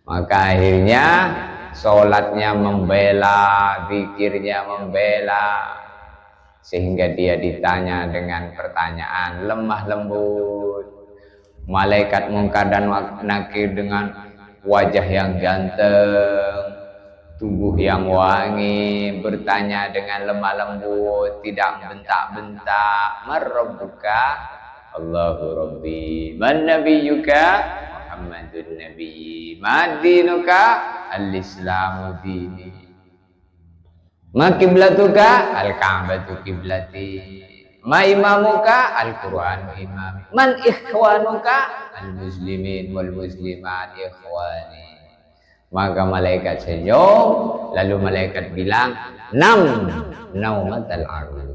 Maka akhirnya sholatnya membela, zikirnya membela, sehingga dia ditanya dengan pertanyaan lemah lembut. Malaikat Munkar dan Nakir dengan wajah yang ganteng, tubuh yang wangi, bertanya dengan lemah lembut, tidak bentak-bentak. Man rabbuka? Allahu Rabbi. Man nabiyyuka? Muhammadun Nabi. Ma dinuka? Al-Islamu dini. Ma kiblatuka? Al-Ka'batu kiblati. Ma imamuka? Al-Qur'anu imami. Man ikhwanuka? Al-muslimin wal muslimat ikhwani. Maka malaikat senyum, lalu malaikat bilang, naumatal arus.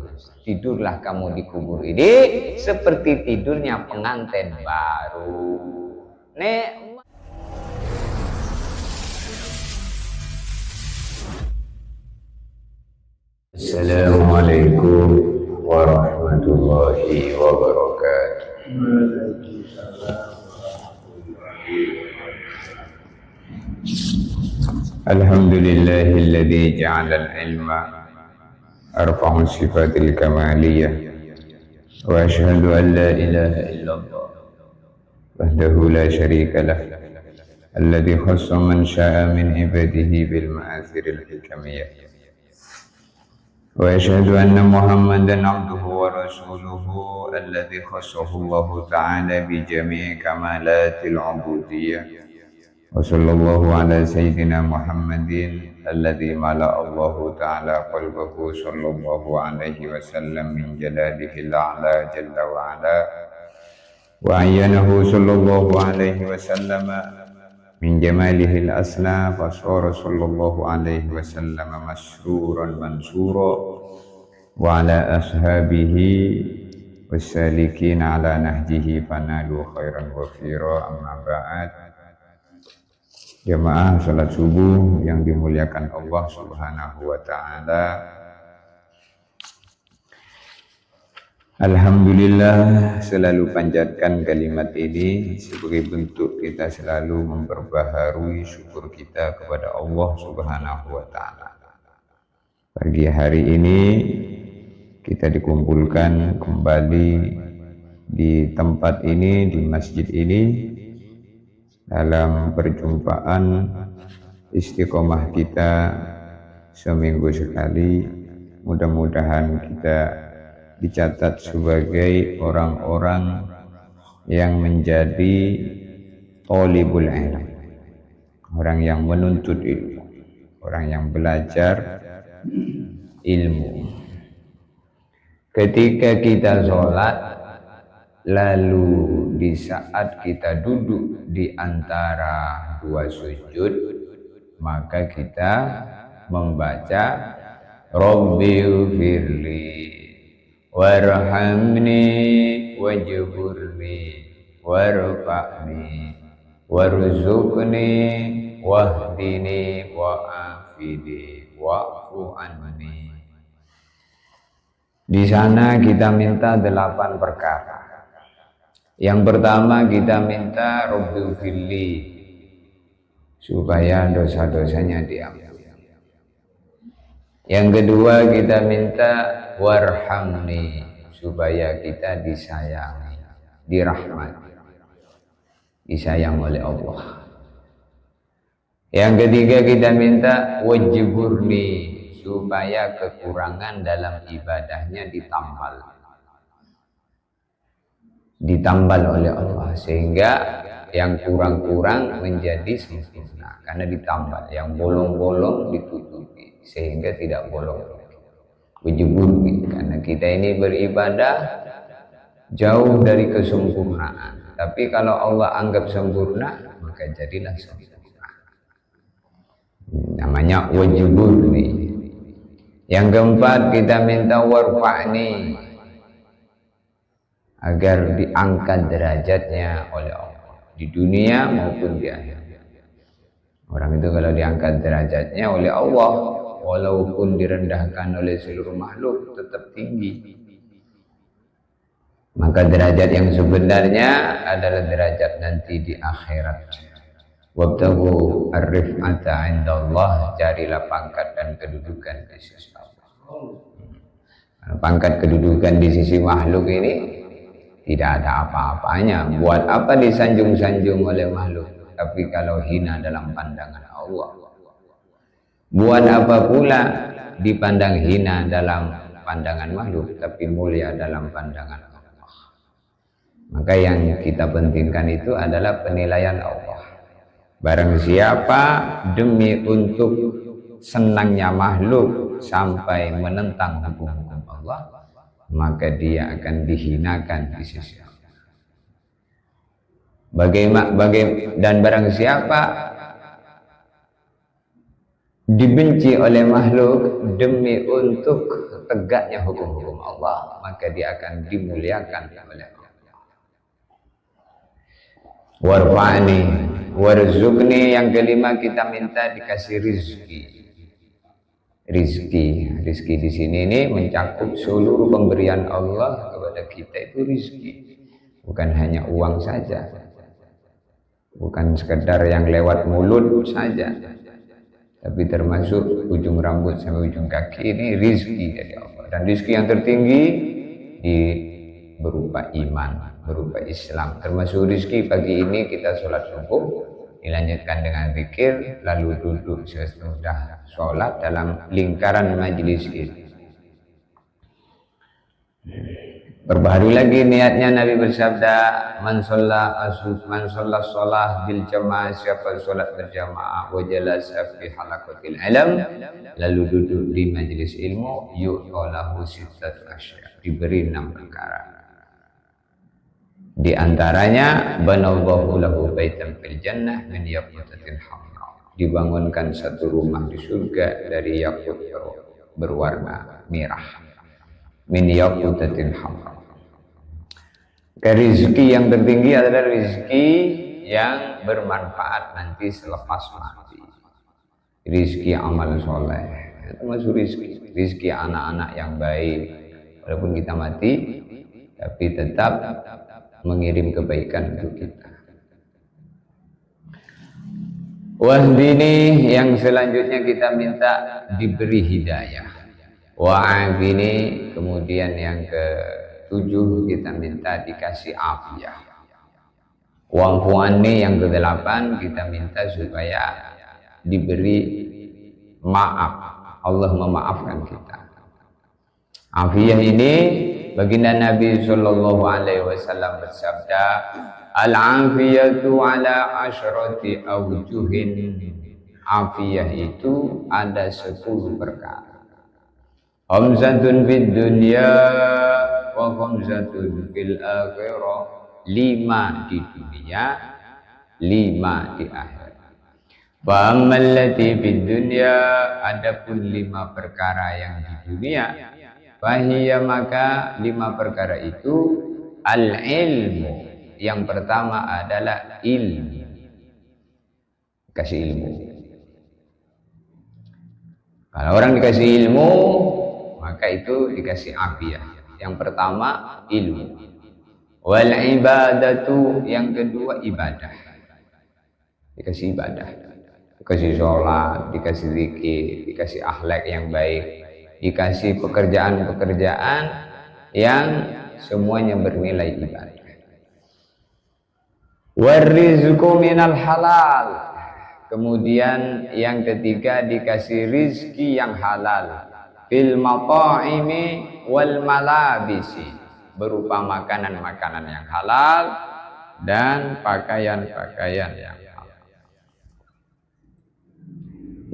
Tidurlah kamu di kubur ini seperti tidurnya pengantin baru. Assalamualaikum warahmatullahi wabarakatuh. Alhamdulillahilladzi ja'ala al-ilma arfa'u sifatil kamaliyah wa asyhadu an la ilaha illallah wahdahu la syarika lah alladzi khassa man syaa min ibadihi bil ma'athiril hikamiyah wa asyhadu anna Muhammadan abduhu wa rasuluhu alladzi khassahu Allah ta'ala bi jami'i kamalatil ubudiyyah. Wa sallallahu ala sayyidina Muhammadin alladzi mala'a Allah ta'ala qalbahu sallallahu alaihi wasallam min jalalihi al-a'la jalla wa ala wa ayyanahu sallallahu alaihi wasallam min jamalihi al-asla fa sara sallallahu alaihi wasallam masruran mansura wa ala ashabihi wassalikin ala nahjihi fanalu khairan wafira amma ba'd. Jamaah salat subuh yang dimuliakan Allah Subhanahu wa ta'ala. Alhamdulillah, selalu panjatkan kalimat ini sebagai bentuk kita selalu memperbaharui syukur kita kepada Allah Subhanahu wa ta'ala. Pagi hari ini kita dikumpulkan kembali di tempat ini, di masjid ini, dalam perjumpaan istiqomah kita seminggu sekali. Mudah-mudahan kita dicatat sebagai orang-orang yang menjadi thalibul ilm, orang yang menuntut ilmu, orang yang belajar ilmu. Ketika kita sholat, lalu di saat kita duduk di antara dua sujud, maka kita membaca Rabbighfirli warhamni wajburni warfa'ni warzuqni wahdini wa'afini wa'fu anni. Di sana kita minta 8 perkara. Yang pertama kita minta Rabbighfirli, supaya dosa-dosanya diampuni. Yang kedua kita minta warhamni, supaya kita disayangi, dirahmati, disayang oleh Allah. Yang ketiga kita minta wajburni, supaya kekurangan dalam ibadahnya ditambal oleh Allah, sehingga yang kurang-kurang menjadi sempurna karena ditambal, yang bolong-bolong ditutupi sehingga tidak bolong. Wajburni, karena kita ini beribadah jauh dari kesempurnaan, tapi kalau Allah anggap sempurna maka jadilah sempurna. Namanya wajburni. Yang keempat kita minta warfa'ni, agar diangkat derajatnya oleh Allah di dunia maupun di akhirat. Orang itu kalau diangkat derajatnya oleh Allah, walaupun direndahkan oleh seluruh makhluk, tetap tinggi. Maka derajat yang sebenarnya adalah derajat nanti di akhirat. Wabtaghu ar-rif'ata 'indallah, carilah pangkat dan kedudukan di sisi Allah. Pangkat kedudukan di sisi makhluk ini tidak ada apa-apanya. Buat apa disanjung-sanjung oleh makhluk? Tapi kalau hina dalam pandangan Allah, buat apa pula dipandang hina dalam pandangan makhluk, tapi mulia dalam pandangan Allah. Maka yang kita pentingkan itu adalah penilaian Allah. Barang siapa demi untuk senangnya makhluk sampai menentang hukum-hukum Allah, maka dia akan dihinakan di sisi Allah. Dan barang siapa dibenci oleh makhluk demi untuk tegaknya hukum-hukum Allah, maka dia akan dimuliakan oleh Allah. Warfa'ni warzuqni, yang kelima kita minta dikasih rizki. Rizki di sini ini mencakup seluruh pemberian Allah kepada kita itu rizki, bukan hanya uang saja, bukan sekedar yang lewat mulut saja, tapi termasuk ujung rambut sampai ujung kaki ini rizki dari Allah. Dan rizki yang tertinggi berupa iman, berupa Islam. Termasuk rizki pagi ini kita sholat subuh, dilanjutkan dengan zikir, lalu duduk sesudah sholat dalam lingkaran majelis ini. Berbaharu lagi niatnya, Nabi bersabda, man sholat sholat bil jamaah, siapa sholat berjamaah, wa jalasa fi halaqatil ilm, lalu duduk di majelis ilmu, yu'talahu sittatu asya, diberi 6 perkara. Di antaranya banallahu lahu baitan fil jannah min yaqutatin hamra, dibangunkan satu rumah di surga dari yakut berwarna merah, min yaqutatin hamra. Rezeki yang tertinggi adalah rezeki yang bermanfaat nanti selepas mati, rezeki amal soleh, termasuk rezeki anak-anak yang baik. Walaupun kita mati, tapi tetap mengirim kebaikan untuk kita. Wahdini, yang selanjutnya kita minta diberi hidayah. Wa'afini, kemudian yang ke-7 kita minta dikasih afiyah. Wa'fu'anni, yang ke-8 kita minta supaya diberi maaf, Allah memaafkan kita. Afiyah ini baginda Nabi sallallahu alaihi wasallam bersabda, al-afiyatu ala asyrati awjuhin. Afiyah itu ada 10 perkara. Khamsatun fid dunya wa khamsatun fil akhirah. 5 di dunia, 5 di akhirat. Fa ammal lati fid dunya, adapun 5 perkara yang di dunia, fahiyya, maka 5 perkara itu al-ilmu. Yang pertama adalah ilmu, kasih ilmu. Kalau orang dikasih ilmu, maka itu dikasih afiyah. Yang pertama ilmu. Wal ibadatu, yang kedua ibadah, dikasih ibadah, dikasih sholat, dikasih zikir, dikasih akhlak yang baik, dikasih pekerjaan-pekerjaan yang semuanya bernilai ibadah. Warizqu minal halal, kemudian yang ketiga dikasih rizki yang halal, fil mata'imi wal malabisi, berupa makanan-makanan yang halal dan pakaian-pakaian yang halal.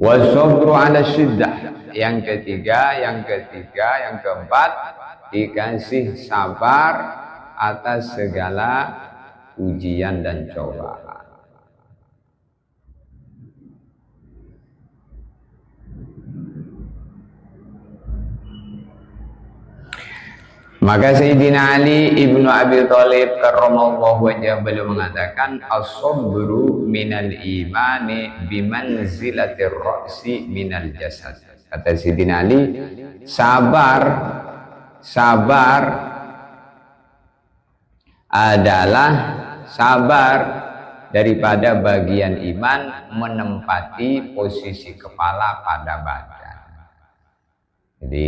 Wasabru ala syiddah, yang ketiga, yang keempat dikasih sabar atas segala ujian dan cobaan. Maka Sayyidina Ali ibnu Abi Thalib karramallahu wajhah, beliau mengatakan, as-sabru minal imani bimanzilatir ra'si minal jasad. Kata Sayyidina Ali, sabar adalah daripada bagian iman menempati posisi kepala pada badan. Jadi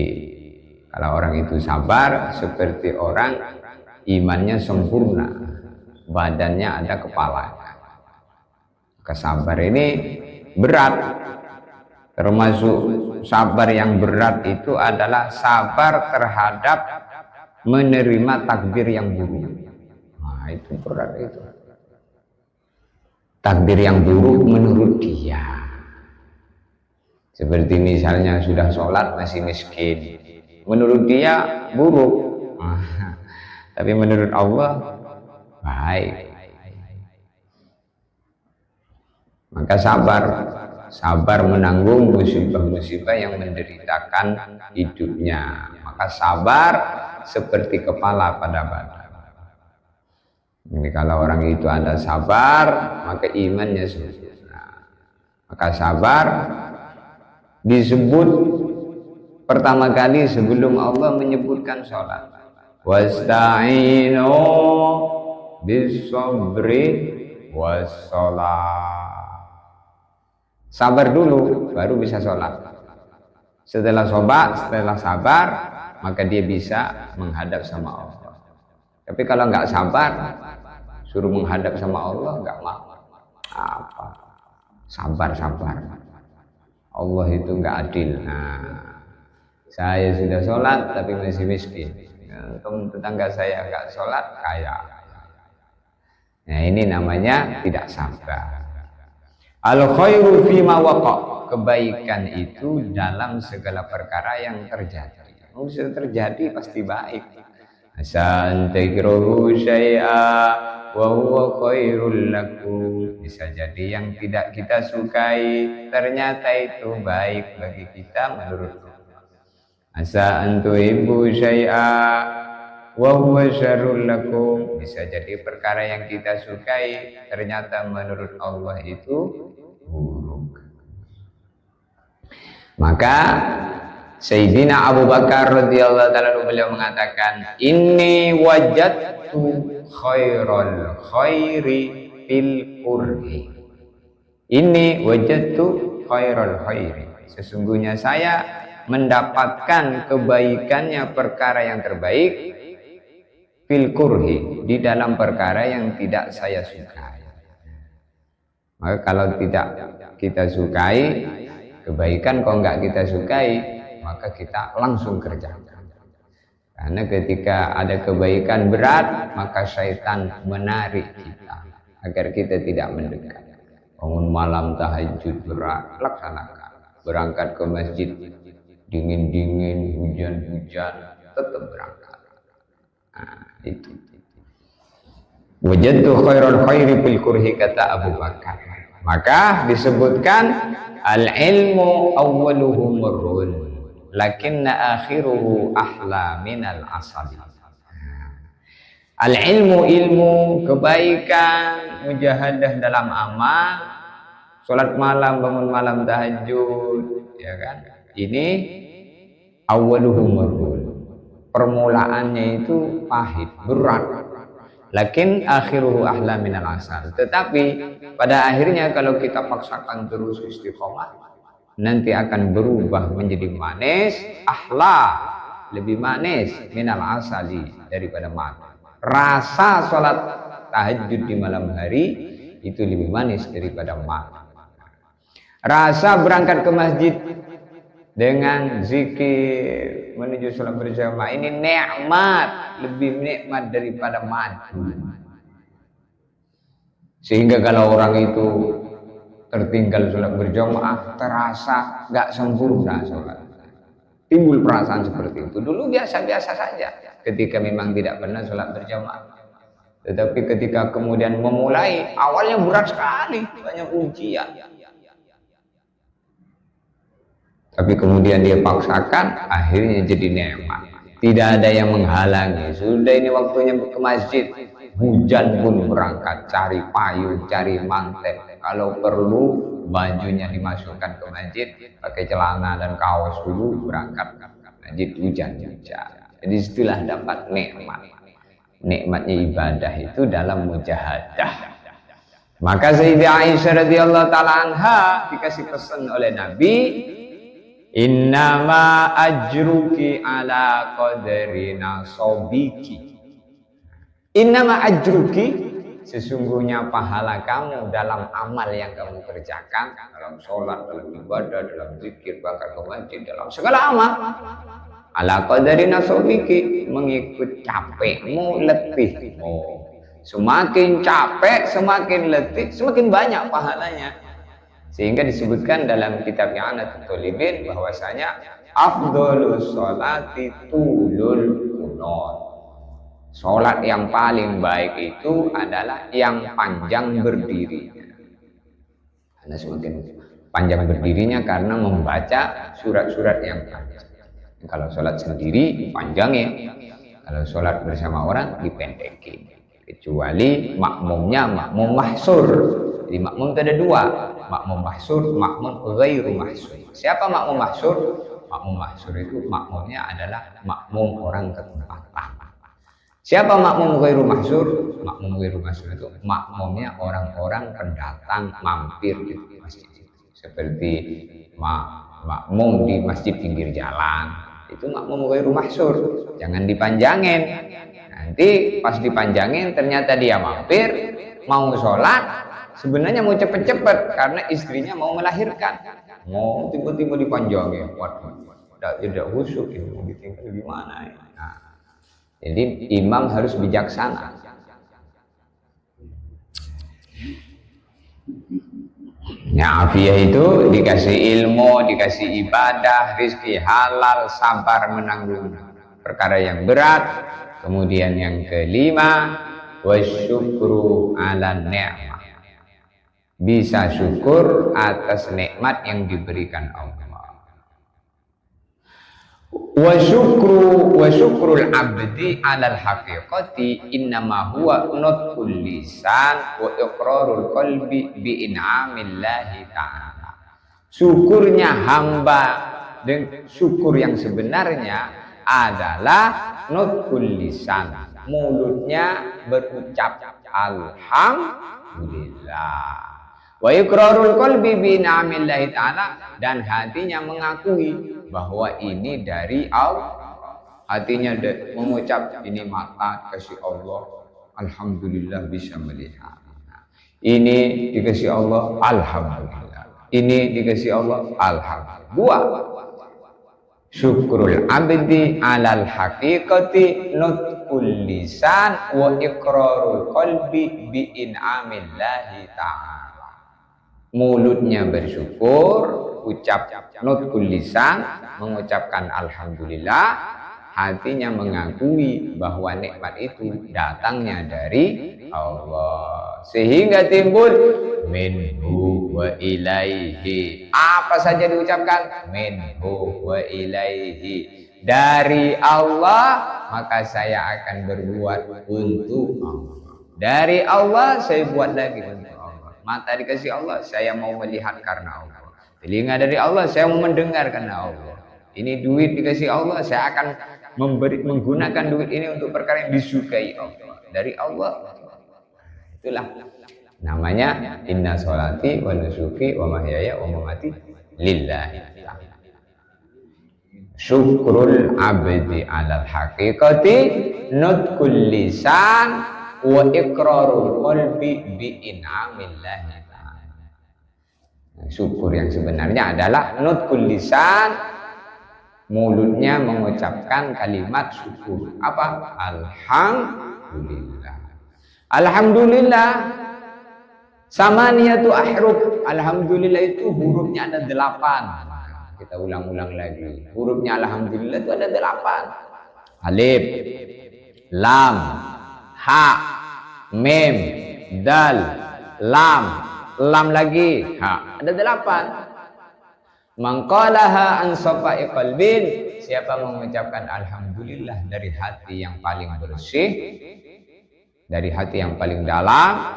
kalau orang itu sabar seperti orang imannya sempurna, badannya ada kepalanya. Kesabar ini berat, termasuk sabar yang berat itu adalah sabar terhadap menerima takdir yang buruk. Nah, itu berat itu. Takdir yang buruk menurut dia. Seperti misalnya sudah sholat masih miskin. Menurut dia buruk. Tapi menurut Allah baik. Maka sabar menanggung musibah-musibah yang menderitakan hidupnya. Maka sabar seperti kepala pada badan. Jadi kalau orang itu ada sabar, maka imannya sempurna. Maka sabar disebut pertama kali sebelum Allah menyebutkan sholat. Wasta'inu bis-sabri was-sholat. Sabar dulu, baru bisa sholat. Setelah sabar, maka dia bisa menghadap sama Allah. Tapi kalau nggak sabar, suruh menghadap sama Allah, nggak mau. Apa? Sabar. Allah itu nggak adil. Nah, saya sudah sholat tapi masih miskin. Tetangga saya nggak sholat, kaya. Nah, ini namanya tidak sabar. Al-khairu fima waqa, kebaikan itu dalam segala perkara yang terjadi. Kalau sudah terjadi pasti baik. Asan takrahu syai'a wa huwa khairul lakum. Bisa jadi yang tidak kita sukai ternyata itu baik bagi kita menurut Allah. Asa an tuhibbu syai'a wa huwa syarrul lakum. Bisa jadi perkara yang kita sukai ternyata menurut Allah itu buruk. Maka Sayyidina Abu Bakar radhiyallahu ta'ala beliau mengatakan, inni wajadtu khairal khairi fil kurhi. Inni wajadtu khairal khairi. Sesungguhnya saya mendapatkan kebaikannya perkara yang terbaik fil kurhi, di dalam perkara yang tidak saya sukai. Maka kalau tidak kita sukai kebaikan, kalau nggak kita sukai, maka kita langsung kerjakan. Karena ketika ada kebaikan berat, maka syaitan menarik kita agar kita tidak mendekat. Bangun malam tahajud berat, laksanakan. Berangkat ke masjid dingin-dingin, hujan-hujan, tetap berangkat. Nah, itu. Wajadtu khairal khairi fil kurhi, kata Abu Bakar. Maka disebutkan al-ilmu awwaluhu murrun lakinna akhiruhu ahla minal asali. Al-ilmu, ilmu, kebaikan, mujahadah dalam amal, sholat malam, bangun malam, tahajud, ya kan? Ini awwaluhu murrun. Permulaannya itu pahit, berat. Lakin akhiruhu ahla minal asal. Tetapi pada akhirnya kalau kita paksakan terus istiqomah, nanti akan berubah menjadi manis, ahla, lebih manis minal asali, daripada madu. Rasa sholat tahajud di malam hari itu lebih manis daripada madu. Rasa berangkat ke masjid dengan zikir menuju sholat berjamaah ini nikmat, lebih nikmat daripada madu. Sehingga kalau orang itu tertinggal sholat berjamaah, terasa nggak sempurna sholat. Timbul perasaan seperti itu. Dulu biasa-biasa saja ketika memang tidak pernah sholat berjamaah. Tetapi ketika kemudian memulai, awalnya berat sekali, banyak ujian. Tapi kemudian dia paksakan, akhirnya jadi nikmat. Tidak ada yang menghalangi. Sudah ini waktunya ke masjid, hujan pun berangkat, cari payung, cari mantel. Kalau perlu bajunya dimasukkan ke masjid, pakai celana dan kaos dulu, berangkat ke masjid, hujan-hujan. Jadi setelah dapat nikmat. Nikmatnya ibadah itu dalam mujahadah. Maka Sayyidah Aisyah radhiyallahu taala anha dikasih pesan oleh Nabi, innama ajruki ala qadri nasobiki. Innama ajruki, sesungguhnya pahala kamu dalam amal yang kamu kerjakan, dalam sholat, dalam ibadah, dalam zikir, bahkan ke masjid, dalam segala amal, ala qadri nasobiki, mengikut capekmu, letihmu. Semakin capek, semakin letih, semakin banyak pahalanya. Sehingga disebutkan dalam kitab I'anatul Talibin bahwasanya afdhalus sholati tulul qunut. Sholat yang paling baik itu adalah yang panjang berdirinya. Karena semakin panjang berdirinya karena membaca surat-surat yang panjang. Kalau sholat sendiri panjangnya, kalau sholat bersama orang dipendekin. Kecuali makmumnya makmum mahsur. Jadi makmum itu ada dua, makmum mahsur, makmum ghairu mahsur. Siapa makmum mahsur? Makmum mahsur itu makmumnya adalah makmum orang ketempatan. Siapa makmum ghairu mahsur? Makmum ghairu mahsur itu makmumnya orang-orang pendatang mampir di masjid. Seperti makmum di masjid pinggir jalan, itu makmum ghairu mahsur. Jangan dipanjangin. Nanti pas dipanjangin ternyata dia mampir mau sholat, sebenarnya mau cepet-cepet karena istrinya mau melahirkan, mau tiba-tiba dipanjangin, waduh, tidak khusyuk ini, mau ditinggal gimana ya? Nah, jadi imam harus bijaksana. Nah, afiyah itu dikasih ilmu, dikasih ibadah, rizki halal, sabar menanggung perkara yang berat. Kemudian yang kelima, wasyukru ala ni'mah, bisa syukur atas nikmat yang diberikan Allah. Wasyukrul abdi alal haqiqati innama huwa nutqul lisan wa iqrarul qalbi bi in'amillahi ta'ala. Syukurnya hamba dan syukur yang sebenarnya adalah nutqul lisan, mulutnya berucap alhamdulillah, wa iqrarul qalbi bi ni'amillahi ta'ala, dan hatinya mengakui bahwa ini dari Allah. Hatinya mengucap, ini mata kasih Allah, alhamdulillah bisa melihat. Ini dikasih Allah, alhamdulillah. Ini dikasih Allah, alhamdulillah. Dua, syukrul abdi alal haqiqati nutqul lisan wa iqrarul qalbi bi in'amillahi ta'ala. Mulutnya bersyukur, ucap nutqul lisan, mengucapkan alhamdulillah, hatinya mengakui bahwa nikmat itu datangnya dari Allah, sehingga timbul minhu wa ilaihi. Apa saja diucapkan minhu wa ilaihi, dari Allah, maka saya akan berbuat untuk Allah. Dari Allah saya buat lagi untuk Allah. Mata dikasih Allah, saya mau melihat karena Allah. Telinga dari Allah, saya mau mendengar karena Allah. Ini duit dikasih Allah, saya akan menggunakan duit ini untuk perkara yang disukai Allah. Dari Allah. Itulah namanya inna sholati wa nusuki wa mahyaya wa mamati lillahi. Syukrul abdi alal haqiqati nutqul lisan wa iqrarul qalbi bi in'amillahi ta'ala. Syukur yang sebenarnya adalah nutqul lisan, mulutnya mengucapkan kalimat syukur. Apa? Alhamdulillah. Alhamdulillah samaniyatu ahruf. Alhamdulillah itu hurufnya ada 8. Kita ulang-ulang lagi. Hurufnya alhamdulillah itu ada 8. Alif, lam, ha, mim, dal, lam, lam lagi, ha. Ada 8. Mangqalaha an safa'i qalbin, siapa mengucapkan alhamdulillah dari hati yang paling bersih, dari hati yang paling dalam,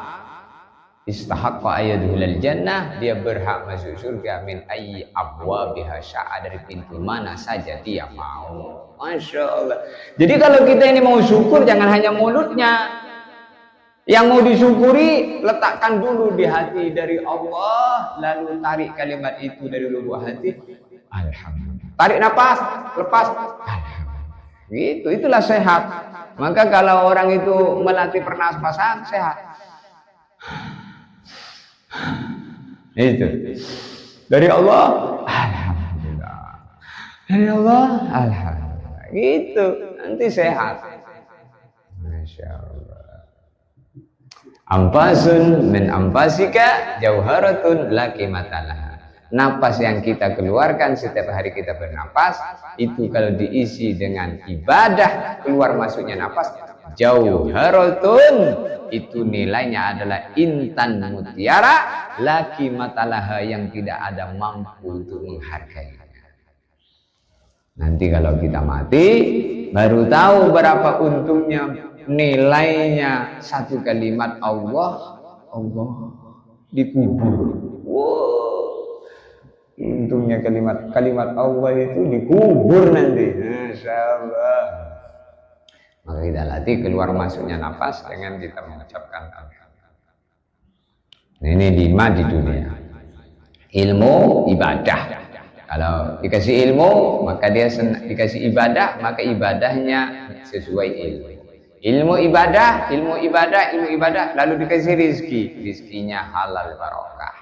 istahaqqa ayyadhulal jannah, dia berhak masuk surga min ayyi abwabiha sya'a, dari pintu mana saja dia mau. Masya Allah. Jadi kalau kita ini mau syukur, jangan hanya mulutnya, Yang mau disyukuri, letakkan dulu di hati dari Allah, lalu tarik kalimat itu dari lubuk hati. Alhamdulillah. Tarik nafas, lepas. Alhamdulillah. Gitu, itulah sehat. Maka kalau orang itu melatih pernapasan, sehat. Itu. Dari Allah, alhamdulillah. Dari Allah, alhamdulillah. Gitu, nanti sehat. Masya Allah. Ampasun min ampasika jauharatun laki matalah. Napas yang kita keluarkan setiap hari kita bernapas, itu kalau diisi dengan ibadah, keluar masuknya napas, jauharatun, itu nilainya adalah intan mutiara laki matalaha, yang tidak ada mampu untuk menghargai. Nanti kalau kita mati baru tahu berapa untungnya, nilainya satu kalimat Allah dikubur. Wow, untungnya kalimat Allah itu dikubur nanti. Masya Allah. Maka kita latih keluar masuknya nafas dengan kita mengucapkan alhamdulillah. Ini 5 di dunia. Ilmu, ibadah. Kalau dikasih ilmu, maka dia dikasih ibadah, maka ibadahnya sesuai ilmu. Ilmu ibadah, lalu dikasih rizkinya halal barokah.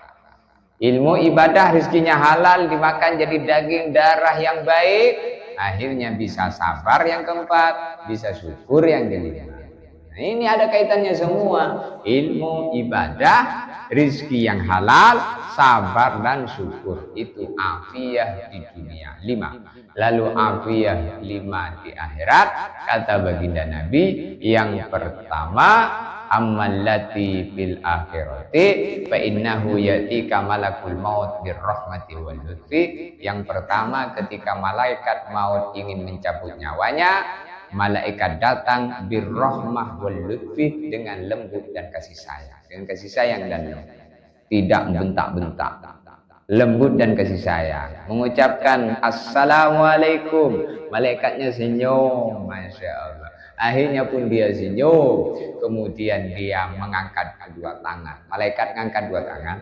Ilmu ibadah, rizkinya halal, dimakan jadi daging darah yang baik, akhirnya bisa sabar yang keempat, bisa syukur yang kelima. Nah, ini ada kaitannya semua. Ilmu ibadah, rizki yang halal, sabar dan syukur. Itu afiyah di dunia. 5. Lalu afiyah 5 di akhirat. Kata baginda Nabi, yang pertama, amallati fil akhirati fa innahu yatika malakul maut birrahmati wal lutfi. Yang pertama, ketika malaikat maut ingin mencabut nyawanya, malaikat datang birrahmah wal lutfi, dengan lembut dan kasih sayang. Dengan kasih sayang dan lembut, tidak bentak-bentak, lembut dan kasih sayang. Mengucapkan assalamualaikum, malaikatnya senyum. Masya Allah. Akhirnya pun dia senyum. Kemudian dia mengangkat kedua tangan. Malaikat ngangkat dua tangan.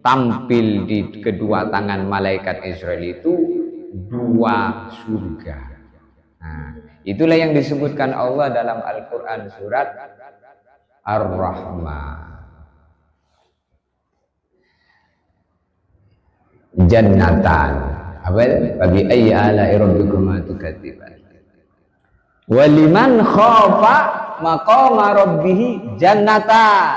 Tampil di kedua tangan malaikat Israel itu 2 surga. Nah, itulah yang disebutkan Allah dalam Al-Quran surat Ar-Rahman. Jannatan, apa? Bagi ayyi ala'i rabbikuma tukadziban. Waliman khafa maqama rabbih jannatan.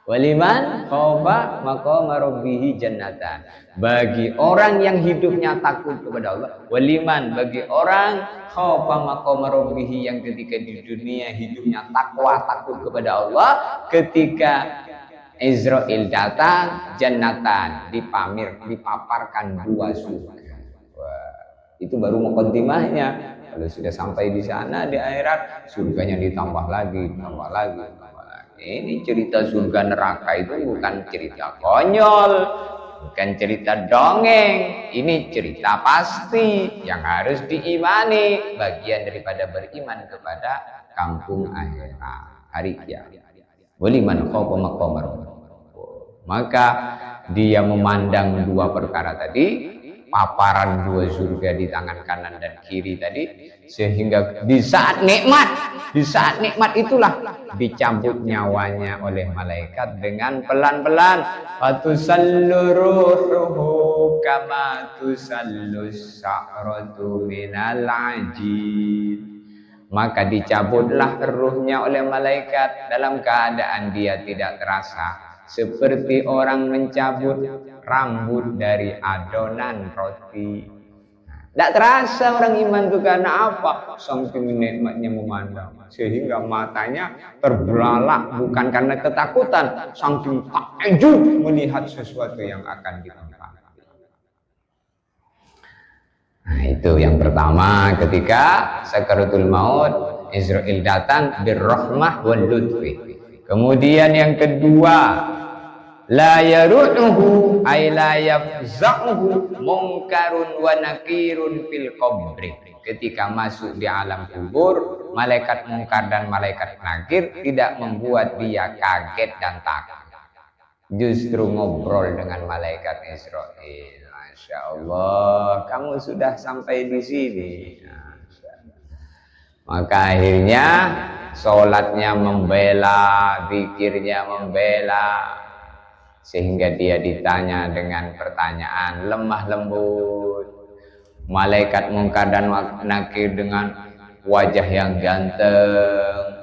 Waliman khafa maqama rabbih jannatan. Bagi orang yang hidupnya takut kepada Allah. Waliman, bagi orang khafa maqama rabbih, yang ketika di dunia hidupnya takwa, takut kepada Allah, ketika Israel datang, jannatan, dipaparkan 2 surga. Wah, itu baru muqaddimahnya. Kalau sudah sampai di sana di akhirat, surganya ditambah lagi. Ini cerita surga neraka itu bukan cerita konyol, bukan cerita dongeng. Ini cerita pasti yang harus diimani, bagian daripada beriman kepada kampung akhirat, hari kiamat. Waliman khafa maqama rabbih. Maka dia memandang 2 perkara tadi, paparan 2 surga di tangan kanan dan kiri tadi, sehingga di saat nikmat itulah dicabut nyawanya oleh malaikat dengan pelan-pelan. Fatusallu ruhuhu kama tusallu sa'ratu minal ajin. Maka dicabutlah ruhnya oleh malaikat dalam keadaan dia tidak terasa, seperti orang mencabut rambut dari adonan roti. Tidak terasa orang iman itu karena apa? Saking nikmatnya memandang, sehingga matanya terbelalak, bukan karena ketakutan, saking takjub melihat sesuatu yang akan ditempati. Nah, itu yang pertama, ketika sakaratul maut, Israel datang birrahmah wal lutfi. Kemudian yang kedua, la yaru'uhu ay la yafza'uhu mungkarun wa nakirun fil qabri. Ketika masuk di alam kubur, malaikat mungkar dan malaikat nakir tidak membuat dia kaget dan takut. Justru ngobrol dengan malaikat Israil. Masya Allah, kamu sudah sampai di sini. Maka akhirnya sholatnya membela, zikirnya membela, sehingga dia ditanya dengan pertanyaan lemah lembut. Malaikat mungkar dan nakir dengan wajah yang ganteng,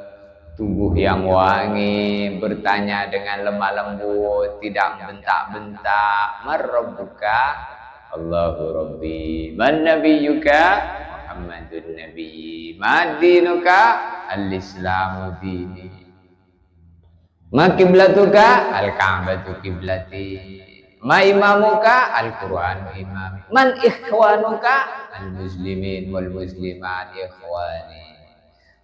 tubuh yang wangi, bertanya dengan lemah lembut, tidak bentak-bentak. Marrabbuka? Allahu Rabbi. Man nabiyyuka? Muhammadun Nabi. Madinuka? Al-Islamu dini. Ma kiblatuka? Al-Ka'batu kiblati. Ma imamuka? Al-Qur'anu imami. Man ikhwanuka? Al-muslimin wal muslimat ikhwani.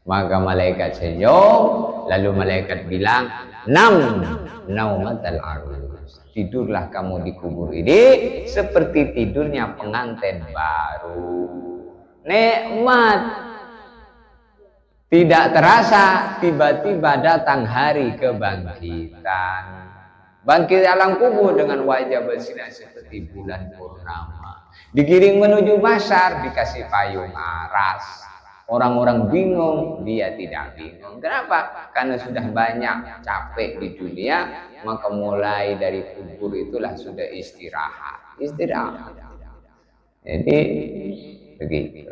Maka malaikat senyum, lalu malaikat bilang, naumatal arus. Tidurlah kamu di kubur ini seperti tidurnya pengantin baru. Nikmat. Tidak terasa, tiba-tiba datang hari kebangkitan. Bangkit alam kubur dengan wajah bersinar seperti bulan purnama. Digiring menuju masyar, dikasih payung aras. Orang-orang bingung, dia tidak bingung. Kenapa? Karena sudah banyak capek di dunia, maka mulai dari kubur itulah sudah istirahat. Istirahat. Jadi begitu.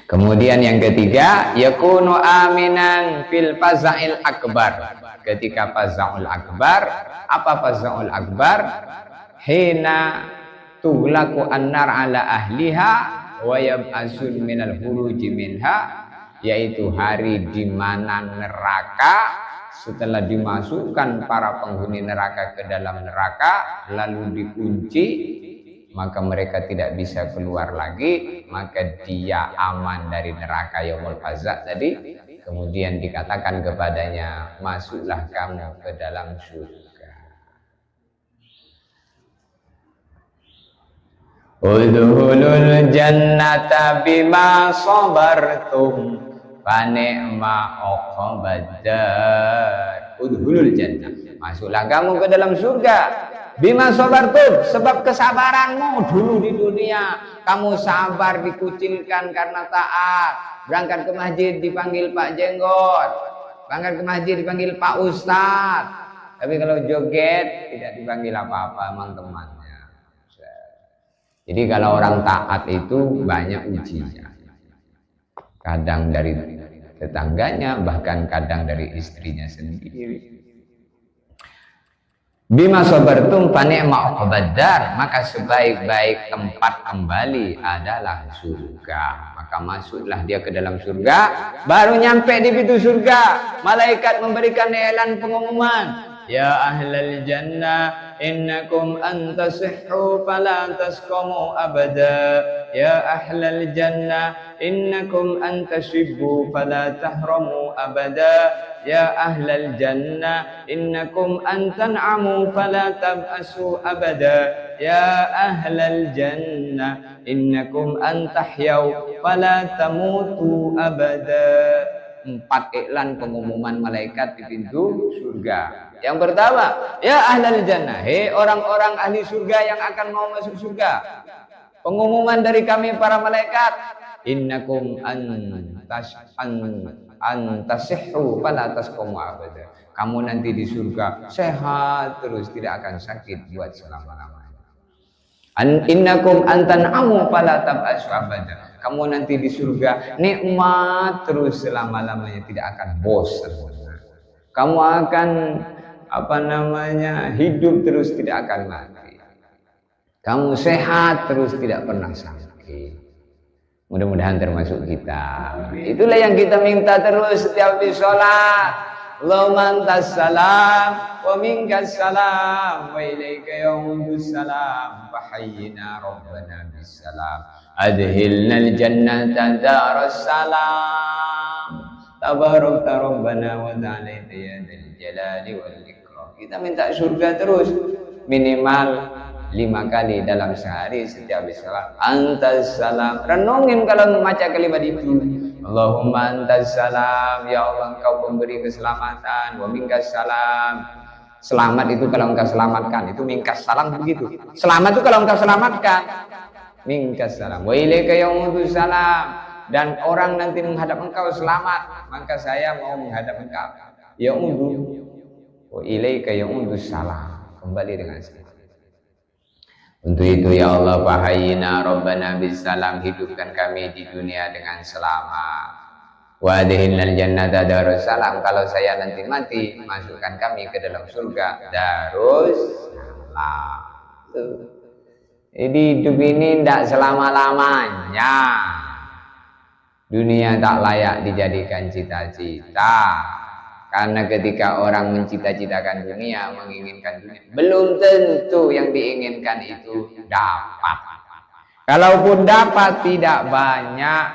Kemudian yang ketiga, yakunu aminan fil faza'il akbar. Ketika faza'ul akbar, apa faza'ul akbar? Hina tughlaqu an-nar ala ahliha wa yab'asun minal huruji minha, yaitu hari di mana neraka setelah dimasukkan para penghuni neraka ke dalam neraka lalu dikunci, maka mereka tidak bisa keluar lagi, maka dia aman dari neraka yaumul faza tadi. Kemudian dikatakan kepadanya, masuklah kamu ke dalam surga. Udhulul jannata bima sabartum fa ni'ma uqbadar. Udhulul jannah, masuklah kamu ke dalam surga. Bima sabartum, sebab kesabaranmu dulu di dunia. Kamu sabar dikucilkan karena taat. Berangkat ke masjid dipanggil Pak Jenggot, berangkat ke masjid dipanggil Pak Ustadz. Tapi kalau joget tidak dipanggil apa-apa emang temannya. Jadi kalau orang taat itu banyak ujinya. Kadang dari tetangganya, bahkan kadang dari istrinya sendiri. Bima sabartum fa ni'ma uqbadar, maka sebaik-baik tempat kembali adalah surga. Maka masuklah dia ke dalam surga. Baru nyampe di pintu surga, malaikat memberikan elan pengumuman, ya ahlal jannah innakum antasihhu fala tasqamu abada. Ya ahlal jannah innakum antashibbu fala tahramu abada. Ya ahlal jannah innakum antan'amu fala tab'asu abada. Ya ahlal jannah innakum antahyaw fala tamutu abada. 4 iklan pengumuman malaikat di pintu surga. Yang pertama, ya ahlal jannah, hei orang-orang ahli surga yang akan mau masuk surga. Pengumuman dari kami para malaikat, innakum antasihhu fala tasqumu abada. Kamu nanti di surga sehat terus, tidak akan sakit buat selama-lamanya. Innakum antan'amu fala tab'asu abada. Kamu nanti di surga nikmat terus selama-lamanya, tidak akan bosan. Kamu akan hidup terus, tidak akan mati. Kamu sehat terus, tidak pernah sakit. Mudah-mudahan termasuk kita. Itulah yang kita minta terus setiap di sholat. Allahumma antas salam wa minkas salam wa ilaika yaudus salam fa hayyina rabbana bis salam adhilna al jannata daras salam tabarakta rabbana wa ta'ala ya dzal jalali wal ikram Kita minta surga terus, minimal 5 kali dalam sehari setiap habis salat. Antas salam. Renungin kalau membaca kalimat itu. Allahumma antas salam, ya Allah engkau pemberi keselamatan, wa minkas salam. Selamat itu kalau engkau selamatkan, itu minkas salam begitu. Selamat itu kalau engkau selamatkan, minkas salam. Wa ilaika yaumudus salam. Dan orang nanti menghadap engkau selamat, maka saya mau menghadap engkau. Yaudu. Wa ilaika yaumudus salam. Kembali dengan salam. Untuk itu ya Allah, fahayyina rabbana bisalam, hidupkan kami di dunia dengan selamat. Wa adkhilnal jannata darussalam, kalau saya nanti mati masukkan kami ke dalam surga darussalam. Jadi hidup ini tidak selama-lamanya. Dunia tak layak dijadikan cita-cita. Karena ketika orang mencita-citakan dunia, menginginkan dunia, belum tentu yang diinginkan itu dapat. Kalaupun dapat tidak banyak,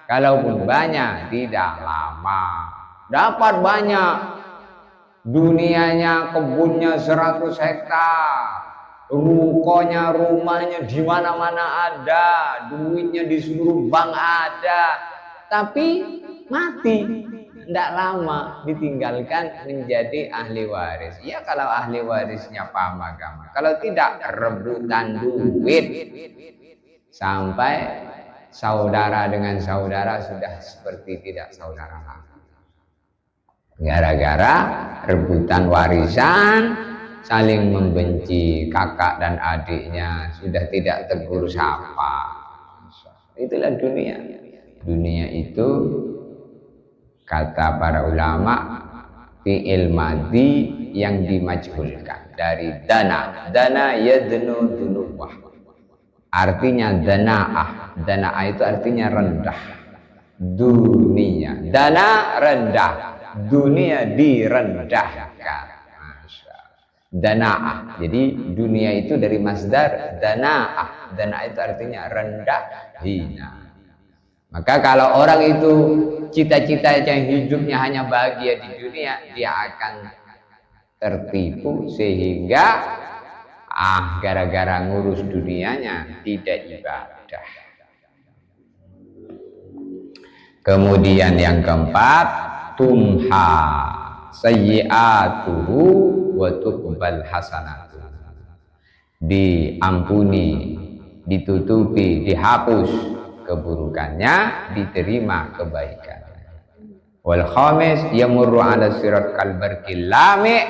kalaupun banyak tidak lama. Dapat banyak, dunianya, kebunnya 100 hektar, rukonya, rumahnya di mana-mana ada, duitnya di seluruh bank ada, tapi mati. Tidak lama ditinggalkan menjadi ahli waris. Ya kalau ahli warisnya paham agama. Kalau tidak, rebutan duit. Sampai saudara dengan saudara sudah seperti tidak saudara lagi. Gara-gara rebutan warisan, saling membenci, kakak dan adiknya sudah tidak tegur sapa. Itulah dunia. Dunia itu, kata para ulama, fi'il madhi yang dimajhulkan dari dana. Dana yadnu dunuwah. Artinya dana'ah. Dana'ah itu artinya rendah. Dunia. Dana rendah. Dunia direndahkan. Dana'ah. Jadi dunia itu dari masdar dana'ah. Dana'ah itu artinya rendah, hina. Maka kalau orang itu cita-cita yang hidupnya hanya bahagia di dunia, dia akan tertipu sehingga gara-gara ngurus dunianya tidak ibadah. Kemudian yang keempat, tumha sayyi'atuhu wa tuqbal hasanatu. Diampuni, ditutupi, dihapus keburukannya, diterima kebaikannya. Wal khamis yamurru ala sirat kalbarqil lami,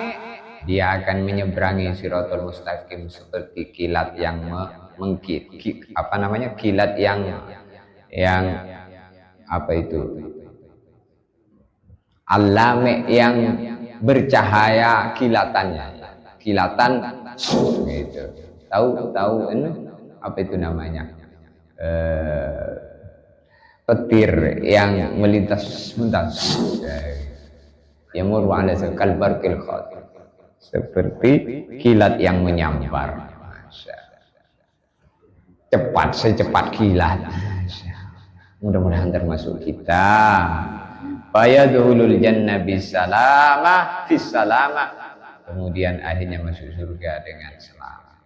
dia akan menyeberangi siratul mustaqim seperti kilat yang kilat yang apa itu? Al-lami, yang bercahaya kilatannya. Kilatan gitu. Tahu ini apa itu namanya? Petir yang melintas yamur wa ala kalbarqil khatir, seperti kilat yang menyambar, cepat secepat kilat. Mudah-mudahan termasuk kita. Fayadkhulul jannah bisalamah fisalamah, kemudian akhirnya masuk surga dengan selamat.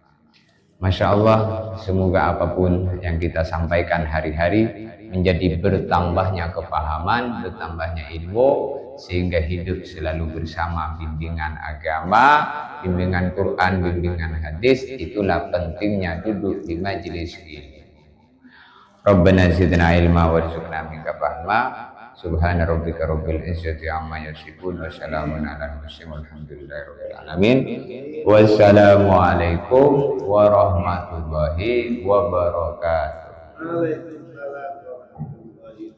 Masya Allah, semoga apapun yang kita sampaikan hari-hari menjadi bertambahnya kepahaman, bertambahnya ilmu, sehingga hidup selalu bersama bimbingan agama, bimbingan Quran, bimbingan hadis. Itulah pentingnya duduk di majelis ilmu. Rabbana zidna ilma warzuqna minka fahma. Subhana rabbika rabbil izzati amma yasifun wa salamun alal mursalin walhamdulillahi rabbil alamin. Wassalamualaikum warahmatullahi wabarakatuh. Waalaikumsalam warahmatullahi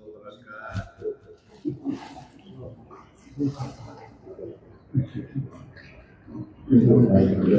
wabarakatuh.